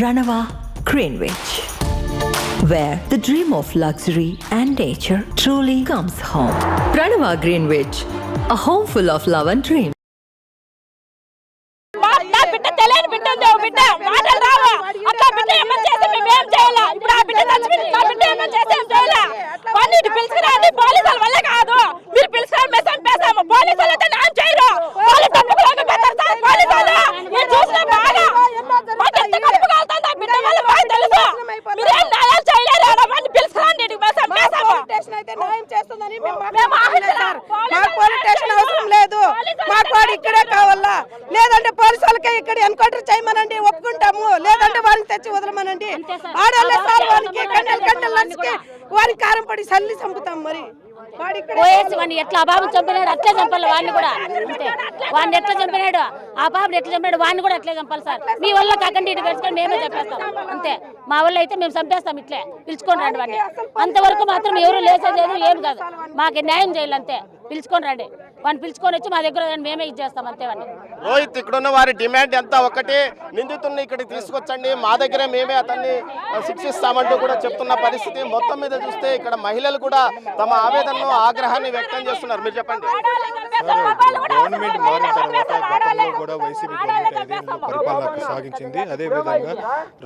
Ranava Greenwich, where the dream of luxury and nature truly comes home. Ranava Greenwich, a home full of love and dreams. ఇక్కడే కావాలా లేదంటే police వాళ్ళకే ఇక్కడ encounter చేయమనండి ఒప్పుకుంటాము లేదంటే వారికి తెచ్చి వదలమనండి ఆడవాళ్ళే సార్ వారికి కండలు లంచుకి వారికి కారం పడి సల్లి చంపుతాం మరి వాడిని ఎట్లా ఆ బాబు చంపినాడు అట్లే చంపాలి వాడిని కూడా అంతే వాడిని ఎట్లా చంపినాడు ఆ బాబుని ఎట్లా చంపినాడు వాడిని కూడా అట్లే చంపాలి సార్ మీ వల్ల కాకండి ఇటు పెట్టుకొని మేమే చెప్పేస్తాం అంతే మా వల్ల అయితే మేము చంపేస్తాం ఇట్లే పిలుచుకొని రండి వాడిని అంతవరకు మాత్రం ఎవరు లేసేది లేదు ఏం కాదు మాకు న్యాయం చేయాలి అంతే పిలుచుకొని రండి వాడిని పిలుచుకొని వచ్చి మా దగ్గర మేమే ఇచ్చేస్తాం అంతే వాడిని రోహిత్ ఇక్కడ ఉన్న వారి డిమాండ్ ఎంత ఒక్కటే నిందితుడిని ఇక్కడికి తీసుకొచ్చండి మా దగ్గరే మేమే అతన్ని శిక్షిస్తామంటూ కూడా చెప్తున్న పరిస్థితి మొత్తం మీద చూస్తే ఇక్కడ మహిళలు కూడా తమ ఆవేదనను ఆగ్రహాన్ని వ్యక్తం చేస్తున్నారు మీరు చెప్పండి గవర్నమెంట్ మారిన తర్వాత గతంలో కూడా వైసీపీ గవర్నమెంట్ 5 ఏళ్ల పరిపాలన సాగించింది అదేవిధంగా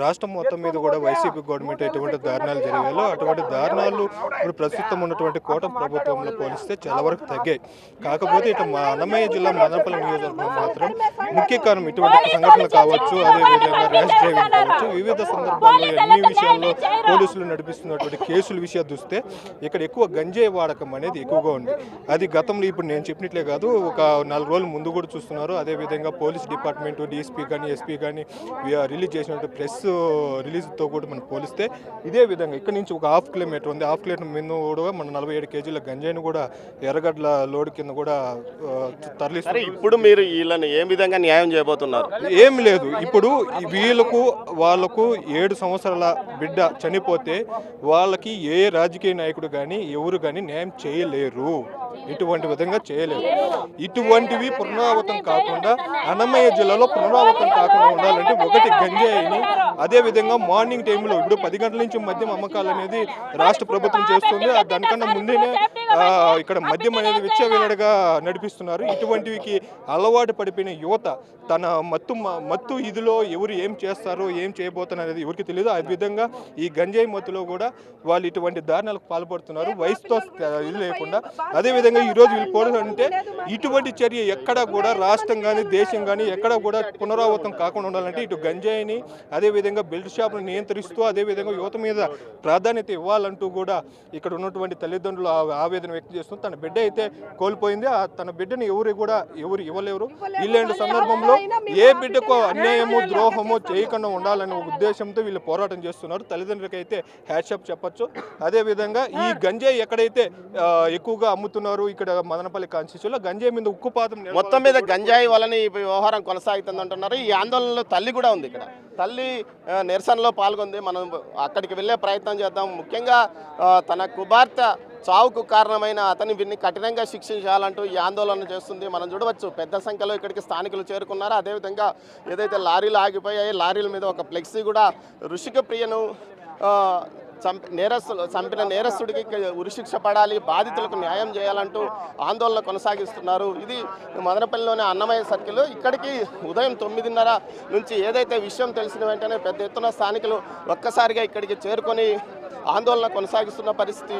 రాష్ట్రం మొత్తం మీద కూడా వైసీపీ గవర్నమెంట్ ఎటువంటి దారుణాలు జరిగాయో అటువంటి దారుణాలు ఇప్పుడు ప్రస్తుతం ఉన్నటువంటి కూటమి ప్రభుత్వంలో పోలిస్తే చాలా వరకు తగ్గాయి కాకపోతే ఇటు మా అన్నమయ్య జిల్లా మదనపల్లి నియోజకవర్గం మాత్రం ముఖ్య కారణం ఇటువంటి సంఘటనలు కావచ్చు అదేవిధంగా ర్యాష్ డ్రైవింగ్ కావచ్చు వివిధ సందర్భాల్లో అన్ని విషయాల్లో పోలీసులు నడిపిస్తున్నటువంటి కేసుల విషయాలు చూస్తే ఇక్కడ ఎక్కువ గంజాయి వాడకం అనేది ఎక్కువగా ఉంది అది గతంలో ఇప్పుడు నేను చెప్పినట్లే కాదు ఒక 4 రోజుల ముందు కూడా చూస్తున్నారు అదేవిధంగా పోలీస్ డిపార్ట్మెంట్ డిఎస్పీ కానీ ఎస్పీ కానీ రిలీజ్ చేసినట్టు ప్రెస్ రిలీజ్తో కూడా మనం పోలిస్తే ఇదే విధంగా ఇక్కడ నుంచి ఒక హాఫ్ కిలోమీటర్ ఉంది హాఫ్ కిలోమీటర్ మీద కూడా మన 47 కేజీల గంజాయిని కూడా ఎర్రగడ్ల లోడ్ కింద కూడా తరలిస్తారు ఇప్పుడు మీరు వీళ్ళని ఏ విధంగా న్యాయం చేయబోతున్నారు ఏం లేదు ఇప్పుడు వాళ్ళకు 7 సంవత్సరాల బిడ్డ చనిపోతే వాళ్ళకి ఏ రాజకీయ నాయకుడు కానీ ఎవరు కానీ న్యాయం చేయలేరు ఇటువంటి విధంగా చేయలేరు ఇటువంటివి పునరావృతం కాకుండా అన్నమయ్య జిల్లాలో పునరావృతం కాకుండా ఉండాలంటే ఒకటి గంజాయిని అదేవిధంగా మార్నింగ్ టైంలో ఇప్పుడు 10 గంటల నుంచి మద్యం అమ్మకాలు అనేది రాష్ట్ర ప్రభుత్వం చేస్తుంది దానికన్నా ముందేనే ఇక్కడ మద్యం అనేది విచ్చలవిడిగా నడిపిస్తున్నారు ఇటువంటివికి అలవాటు పడిపోయిన యువత తన మత్తు ఇదిలో ఎవరు ఏం చేస్తారో ఏం చేయబోతున్నారు అనేది ఎవరికి తెలియదు ఆ విధంగా ఈ గంజాయి మత్తులో కూడా వాళ్ళు ఇటువంటి దారుణాలకు పాల్పడుతున్నారు వయసుతో ఇది లేకుండా అదేవిధంగా ఈరోజు వీళ్ళు పోవాలంటే ఇటువంటి చర్య ఎక్కడ కూడా రాష్ట్రం కానీ దేశం కానీ ఎక్కడ కూడా పునరావృతం కాకుండా ఉండాలంటే ఇటు గంజాయిని అదేవిధంగా బెల్ట్ షాపులను నియంత్రిస్తూ అదేవిధంగా యువత మీద ప్రాధాన్యత ఇవ్వాలంటూ కూడా ఇక్కడ ఉన్నటువంటి తల్లిదండ్రులు ఆవేదన వ్యక్తం చేస్తూ తన బిడ్డ అయితే కోల్పోయింది తన బిడ్డను ఎవరు ఇవ్వలేరు ఇలాంటి సందర్భంలో ఏ బిడ్డకు అన్యాయము ద్రోహము చేయకుండా ఉండాలనే ఉద్దేశంతో వీళ్ళు పోరాటం చేస్తున్నారు తల్లిదండ్రులకి అయితే హ్యాట్సాప్ చెప్పొచ్చు అదేవిధంగా ఈ గంజాయి ఎక్కడైతే ఎక్కువగా అమ్ముతున్నారు ఇక్కడ మదనపల్లి కాన్స్టిట్యూషన్లో గంజాయి మీద ఉక్కుపాతం మొత్తం మీద గంజాయి వలన ఈ వ్యవహారం కొనసాగుతుంది అంటున్నారు ఈ ఆందోళనలో తల్లి కూడా ఉంది ఇక్కడ తల్లి నిరసనలో పాల్గొంది మనం అక్కడికి వెళ్ళే ప్రయత్నం చేద్దాం ముఖ్యంగా తన కుమార్తె చావుకు కారణమైన వీరిని కఠినంగా శిక్షించాలంటూ ఈ ఆందోళన చేస్తుంది మనం చూడవచ్చు పెద్ద సంఖ్యలో ఇక్కడికి స్థానికులు చేరుకున్నారు అదేవిధంగా ఏదైతే లారీలు ఆగిపోయాయి లారీల మీద ఒక ఫ్లెక్సీ కూడా ఋషిక ప్రియను చంపిన నేరస్తుడికి ఉరిశిక్ష పడాలి బాధితులకు న్యాయం చేయాలంటూ ఆందోళన కొనసాగిస్తున్నారు ఇది మదనపల్లిలోని అన్నమయ్య సర్కిల్ ఇక్కడికి ఉదయం 9:30 నుంచి ఏదైతే విషయం తెలిసిన వెంటనే పెద్ద ఎత్తున స్థానికులు ఒక్కసారిగా ఇక్కడికి చేరుకొని ఆందోళన కొనసాగిస్తున్న పరిస్థితి